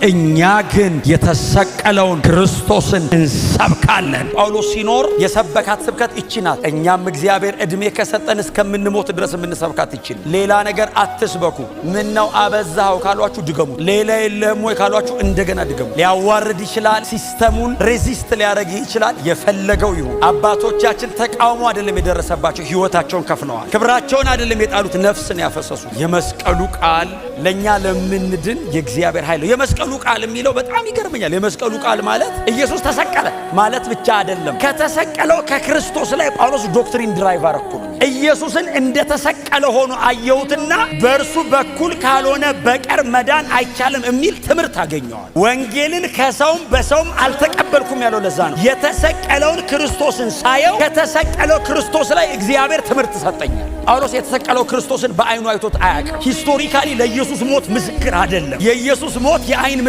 እኛ ግን የተሰቀለውን ክርስቶስን እንሰብካለን። ጳውሎስ ሲኖር የሰበካት ስብከት እቺ ናት። እኛም እግዚአብሔር እድሜ ከሰጠን እስከምንሞት ድረስ የምንሰብካት እቺ። ሌላ ነገር አትስበኩ። ምን ነው አበዛው ካሏችሁ ድገሙ። ሌላ የለም ወይ ካሏችሁ እንደገና ድገሙ። ሊያዋርድ ይችላል። ሲስተሙን ሬዚስት ሊያደርግ ይችላል። የፈለገው ይሁን። አባቶቻችን ተቃውሞ አይደለም የደረሰባቸው፣ ህይወታቸውን ከፍነዋል። ክብራቸውን አይደለም የጣሉት፣ ነፍስን ያፈሰሱ። የመስቀሉ ቃል ለኛ ለምንድን የእግዚአብሔር ኃይል ነው። የመስቀሉ ቃል የሚለው በጣም ይገርመኛል። የመስቀሉ ቃል ማለት ኢየሱስ ተሰቀለ ማለት ብቻ አይደለም። ከተሰቀለው ከክርስቶስ ላይ ጳውሎስ ዶክትሪን ድራይቭ አረኩ። ኢየሱስን እንደተሰቀለ ሆኖ አየሁትና በእርሱ በኩል ካልሆነ በቀር መዳን አይቻልም የሚል ትምህርት አገኘዋል። ወንጌልን ከሰውም በሰውም አልተቀበልኩም ያለው ለዛ ነው። የተሰቀለውን ክርስቶስን ሳየው ከተሰቀለው ክርስቶስ ላይ እግዚአብሔር ትምህርት ሰጠኛል። ጳውሎስ የተሰቀለው ክርስቶስን በአይኑ አይቶት አያውቅም። ሂስቶሪካሊ ለኢየሱስ ሞት ምስክር አይደለም። የኢየሱስ ሞት የአይን